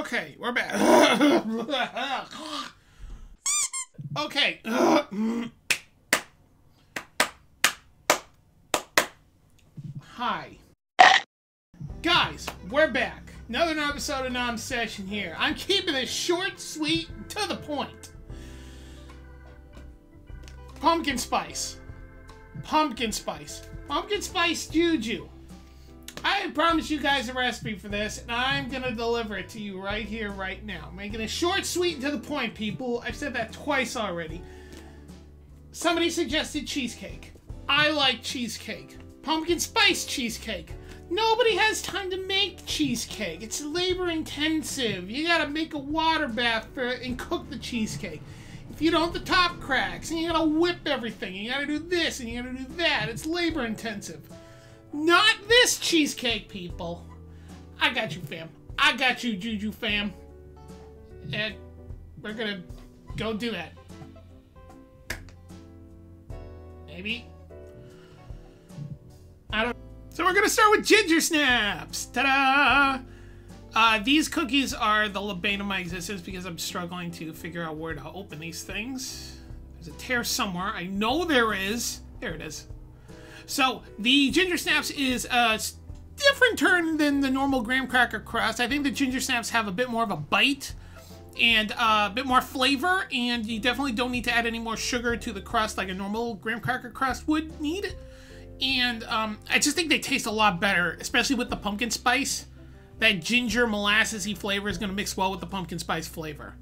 Okay, we're back. Okay. Hi. Guys, we're back. Another episode of Non-Session here. I'm keeping it short, sweet, to the point. Pumpkin Spice. Pumpkin Spice. Pumpkin Spice Juju. I promised you guys a recipe for this, and I'm going to deliver it to you right here, right now. Making it short, sweet, and to the point, people. I've said that twice already. Somebody suggested cheesecake. I like cheesecake. Pumpkin spice cheesecake. Nobody has time to make cheesecake. It's labor intensive. You gotta make a water bath and cook the cheesecake. If you don't, the top cracks, and you gotta whip everything. You gotta do this, and you gotta do that. It's labor intensive. Not this cheesecake, people. I got you, fam. I got you, Juju fam. And we're gonna go do that. Maybe. I don't. So we're gonna start with ginger snaps. Ta-da! These cookies are the bane of my existence because I'm struggling to figure out where to open these things. There's a tear somewhere. I know there is. There it is. So, the ginger snaps is a different turn than the normal graham cracker crust. I think the ginger snaps have a bit more of a bite and a bit more flavor, and you definitely don't need to add any more sugar to the crust like a normal graham cracker crust would need. And I just think they taste a lot better, especially with the pumpkin spice. That ginger molassesy flavor is going to mix well with the pumpkin spice flavor.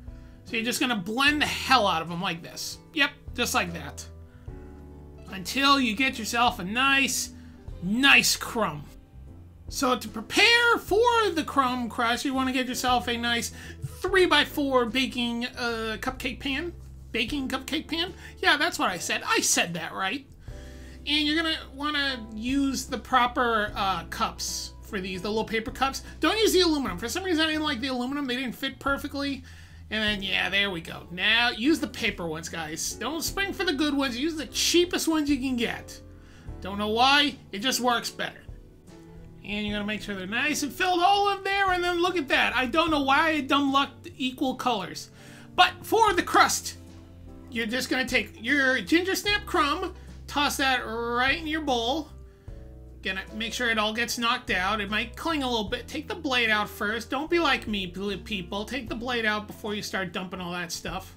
So you're just going to blend the hell out of them like this. Yep, just like that. Until you get yourself a nice crumb. So to prepare for the crumb crust, you want to get yourself a nice 3x4 baking cupcake pan. Baking cupcake pan? Yeah, that's what I said. I said that right. And you're going to want to use the proper cups for these, the little paper cups. Don't use the aluminum. For some reason, I didn't like the aluminum. They didn't fit perfectly. And then, yeah, there we go. Now, use the paper ones, guys. Don't spring for the good ones. Use the cheapest ones you can get. Don't know why. It just works better. And you're going to make sure they're nice and filled all in there. And then look at that. I don't know why I dumb lucked equal colors. But for the crust, you're just going to take your ginger snap crumb, toss that right in your bowl. Gonna make sure it all gets knocked out. It might cling a little bit. Take the blade out first. Don't be like me, people. Take the blade out before you start dumping all that stuff.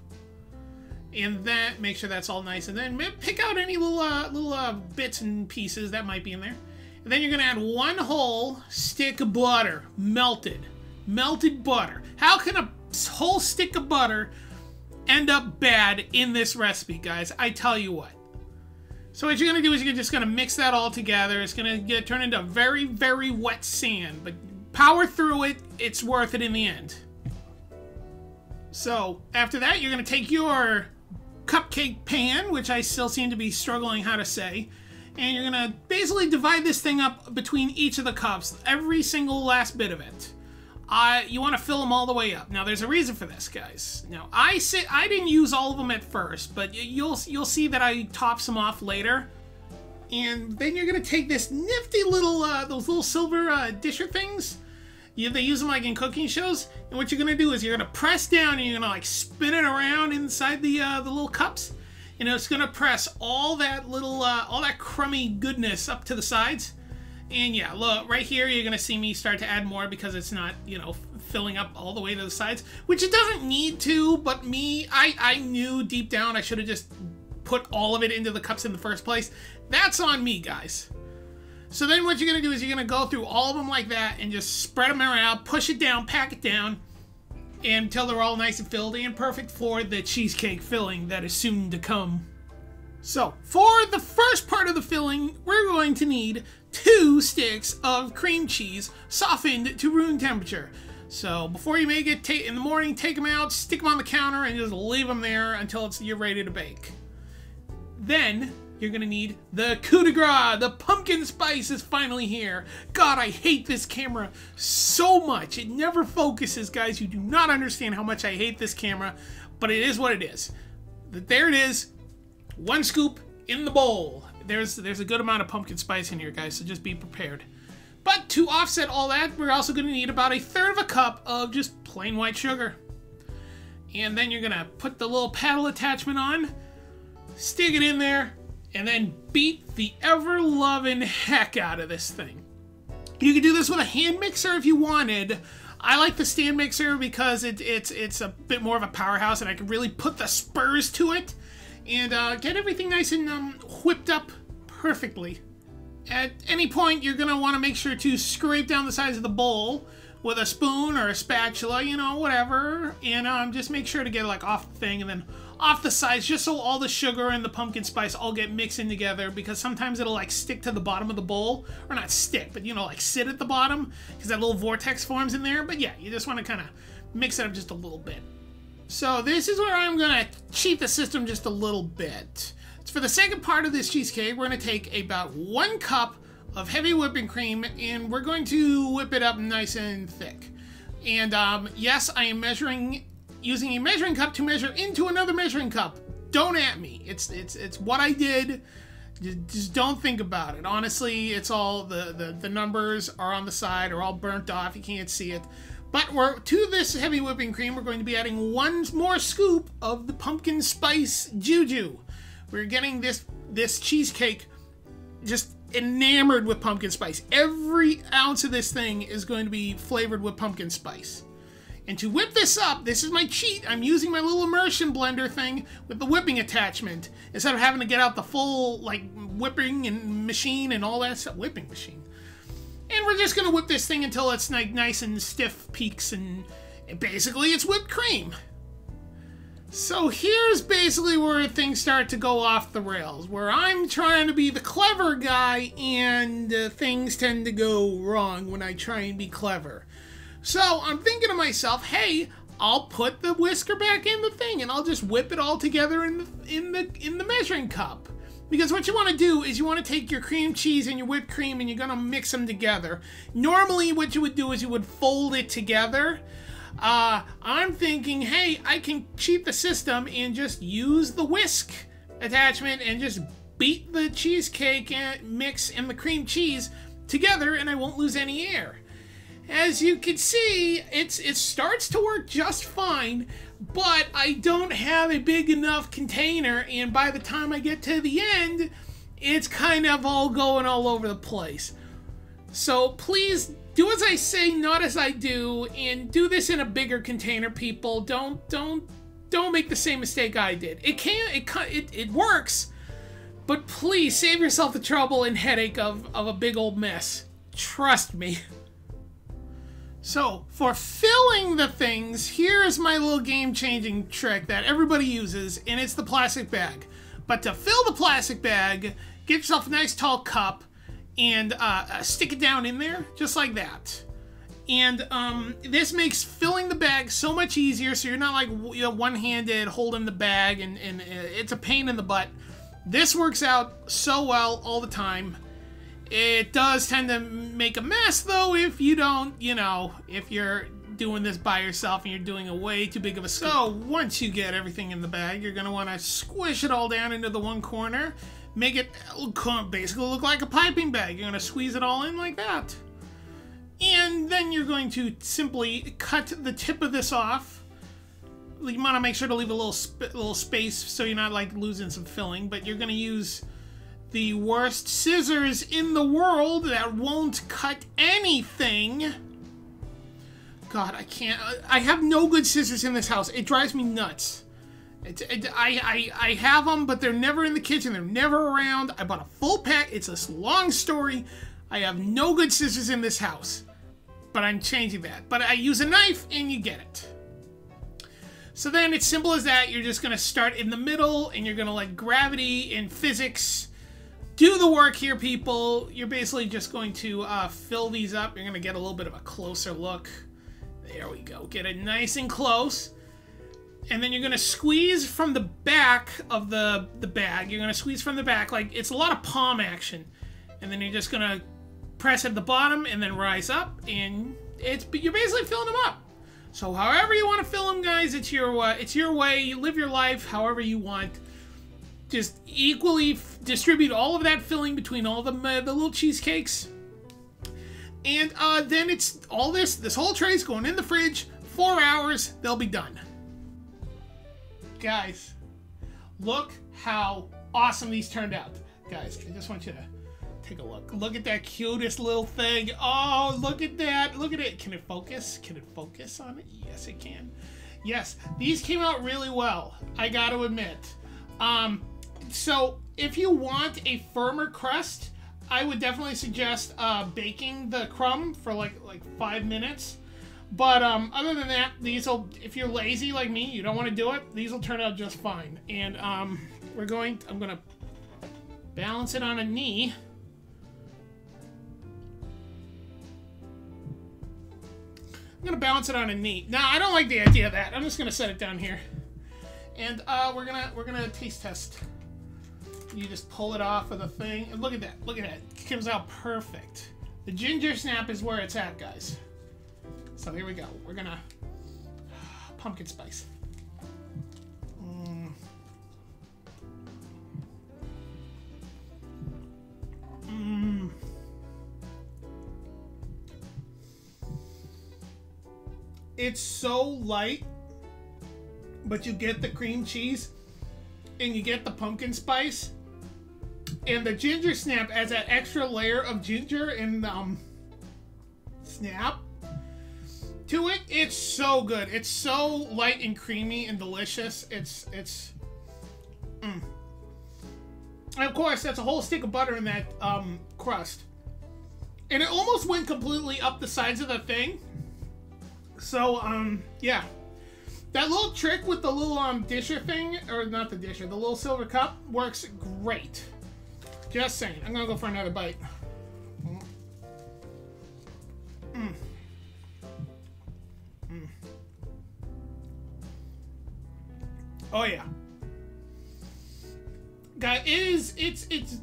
And then make sure that's all nice. And then pick out any little bits and pieces that might be in there. And then you're gonna add one whole stick of butter, melted butter. How can a whole stick of butter end up bad in this recipe, guys? I tell you what. So what you're going to do is you're just going to mix that all together. It's going to turn into very, very wet sand. But power through it. It's worth it in the end. So after that, you're going to take your cupcake pan, which I still seem to be struggling how to say. And you're going to basically divide this thing up between each of the cups. Every single last bit of it. You want to fill them all the way up. Now, there's a reason for this, guys. Now, I didn't use all of them at first, but you'll see that I top some off later. And then you're going to take this nifty little, those little silver disher things. They use them like in cooking shows. And what you're going to do is you're going to press down and you're going to like spin it around inside the little cups. And it's going to press all that little, all that crummy goodness up to the sides. And yeah, look, right here, you're going to see me start to add more because it's not, you know, filling up all the way to the sides, which it doesn't need to, but I knew deep down I should have just put all of it into the cups in the first place. That's on me, guys. So then what you're going to do is you're going to go through all of them like that and just spread them around, push it down, pack it down, until they're all nice and filled and perfect for the cheesecake filling that is soon to come. So, for the first part of the filling, we're going to need 2 sticks of cream cheese softened to room temperature. So, before you make it in the morning, take them out, stick them on the counter, and just leave them there until you're ready to bake. Then, you're going to need the coup de grace. The pumpkin spice is finally here. God, I hate this camera so much. It never focuses, guys. You do not understand how much I hate this camera, but it is what it is. There it is. 1 scoop in the bowl. There's a good amount of pumpkin spice in here, guys, so just be prepared. But to offset all that, we're also going to need about 1/3 of a cup of just plain white sugar. And then you're gonna put the little paddle attachment on, stick it in there, and then beat the ever-loving heck out of this thing. You could do this with a hand mixer if you wanted. I like the stand mixer because it's a bit more of a powerhouse, and I can really put the spurs to it and get everything nice and whipped up perfectly. At any point, you're gonna want to make sure to scrape down the sides of the bowl with a spoon or a spatula, you know, whatever, and just make sure to get like off the thing and then off the sides, just so all the sugar and the pumpkin spice all get mixed in together, because sometimes it'll like stick to the bottom of the bowl, or not stick, but you know, like sit at the bottom, because that little vortex forms in there. But yeah, you just want to kind of mix it up just a little bit. So this is where I'm gonna cheat the system just a little bit. So for the second part of this cheesecake, we're gonna take about 1 cup of heavy whipping cream, and we're going to whip it up nice and thick. And yes, I am using a measuring cup to measure into another measuring cup. Don't at me. It's what I did. Just don't think about it. Honestly, it's all the numbers are on the side, are all burnt off. You can't see it. But to this heavy whipping cream, we're going to be adding 1 more scoop of the Pumpkin Spice Juju. We're getting this cheesecake just enamored with pumpkin spice. Every ounce of this thing is going to be flavored with pumpkin spice. And to whip this up, this is my cheat. I'm using my little immersion blender thing with the whipping attachment, instead of having to get out the full like whipping and machine and all that stuff. Whipping machine. And we're just gonna whip this thing until it's like nice and stiff peaks, and basically it's whipped cream. So here's basically where things start to go off the rails, where I'm trying to be the clever guy, and things tend to go wrong when I try and be clever. So I'm thinking to myself, hey, I'll put the whisker back in the thing, and I'll just whip it all together in the measuring cup. Because what you want to do is you want to take your cream cheese and your whipped cream, and you're going to mix them together. Normally what you would do is you would fold it together. I'm thinking, hey, I can cheat the system and just use the whisk attachment and just beat the cheesecake mix and the cream cheese together, and I won't lose any air. As you can see, it starts to work just fine, but I don't have a big enough container, and by the time I get to the end, it's kind of all going all over the place. So please do as I say, not as I do, and do this in a bigger container, people. Don't make the same mistake I did. It works, but please save yourself the trouble and headache of a big old mess. Trust me. So, for filling the things, here's my little game-changing trick that everybody uses, and it's the plastic bag. But to fill the plastic bag, get yourself a nice tall cup, and stick it down in there, just like that. And this makes filling the bag so much easier, so you're not like one-handed holding the bag, and it's a pain in the butt. This works out so well all the time. It does tend to make a mess, though, if you don't, if you're doing this by yourself and you're doing a way too big of a scoop. So, once you get everything in the bag, you're going to want to squish it all down into the one corner. Make it basically look like a piping bag. You're going to squeeze it all in like that. And then you're going to simply cut the tip of this off. You want to make sure to leave a little space so you're not like losing some filling, but you're going to use the worst scissors in the world that won't cut anything. God, I can't. I have no good scissors in this house. It drives me nuts. I have them, but they're never in the kitchen. They're never around. I bought a full pack. It's a long story. I have no good scissors in this house. But I'm changing that. But I use a knife, and you get it. So then it's simple as that. You're just going to start in the middle, and you're going to let gravity and physics do the work here, people. You're basically just going to fill these up. You're going to get a little bit of a closer look. There we go. Get it nice and close. And then you're going to squeeze from the back of the bag. You're going to squeeze from the back. Like, it's a lot of palm action. And then you're just going to press at the bottom and then rise up. And you're basically filling them up. So however you want to fill them, guys, it's your way. You live your life however you want. Just equally distribute all of that filling between all the little cheesecakes. And then it's all this whole tray is going in the fridge 4 hours, they'll be done. Guys, look how awesome these turned out. Guys, I just want you to take a look. Look at that cutest little thing. Oh, look at that. Look at it. Can it focus? Can it focus on it? Yes, it can. Yes, these came out really well, I got to admit. So if you want a firmer crust, I would definitely suggest baking the crumb for like 5 minutes. But other than that, these will, if you're lazy like me, you don't want to do it, these will turn out just fine. And I'm gonna balance it on a knee. I'm gonna balance it on a knee. Now, I don't like the idea of that. I'm just gonna set it down here, and we're gonna taste test. You just pull it off of the thing, and look at that. Look at that. It comes out perfect. The ginger snap is where it's at, guys. So here we go. We're gonna pumpkin spice. It's so light, but you get the cream cheese and you get the pumpkin spice, and the ginger snap adds that extra layer of ginger and snap to it. It's so good. It's so light and creamy and delicious. And of course, that's a whole stick of butter in that crust, and it almost went completely up the sides of the thing. So, yeah. That little trick with the little disher thing, or not the disher, the little silver cup, works great. Just saying. I'm gonna go for another bite. Oh yeah. Guys, it's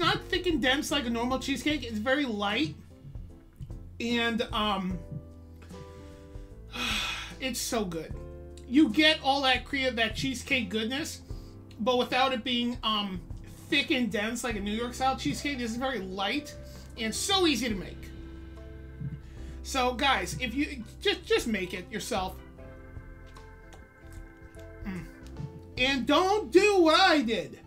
not thick and dense like a normal cheesecake. It's very light. And, it's so good. You get all that that cheesecake goodness, but without it being thick and dense like a New York style cheesecake. This is very light and so easy to make. So guys, if you just make it yourself. And don't do what I did.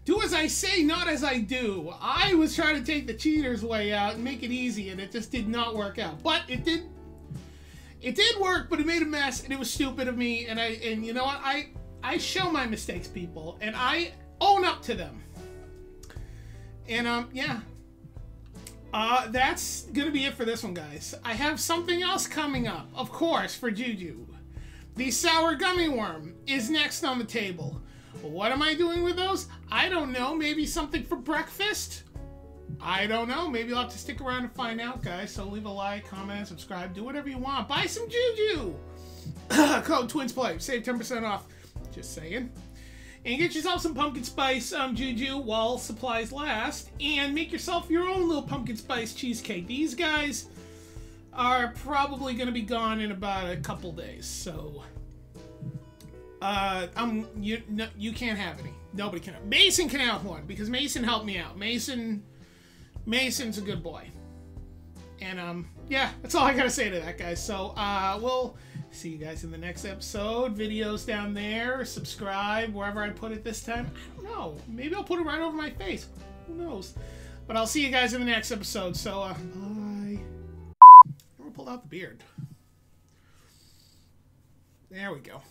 Do as I say, not as I do. I was trying to take the cheater's way out and make it easy, and it just did not work out. But it did work, but it made a mess, and it was stupid of me. And you know what? I show my mistakes, people, and I own up to them. And yeah. That's gonna be it for this one, guys. I have something else coming up, of course, for Juju. The sour gummy worm is next on the table. What am I doing with those? I don't know. Maybe something for breakfast? I don't know. Maybe you'll have to stick around and find out, guys. So leave a like, comment, subscribe, do whatever you want. Buy some Juju. Code TwinsPlay. Save 10% off. Just saying. And get yourself some pumpkin spice Juju while supplies last. And make yourself your own little pumpkin spice cheesecake. These guys are probably going to be gone in about a couple days. So you can't have any. Nobody can have. Mason can have one because Mason helped me out. Mason's a good boy. And yeah, that's all I gotta say to that, guys. So we'll see you guys in the next episode. Videos down there. Subscribe wherever I put it this time. I don't know. Maybe I'll put it right over my face. Who knows? But I'll see you guys in the next episode. So bye. Never pulled out the beard. There we go.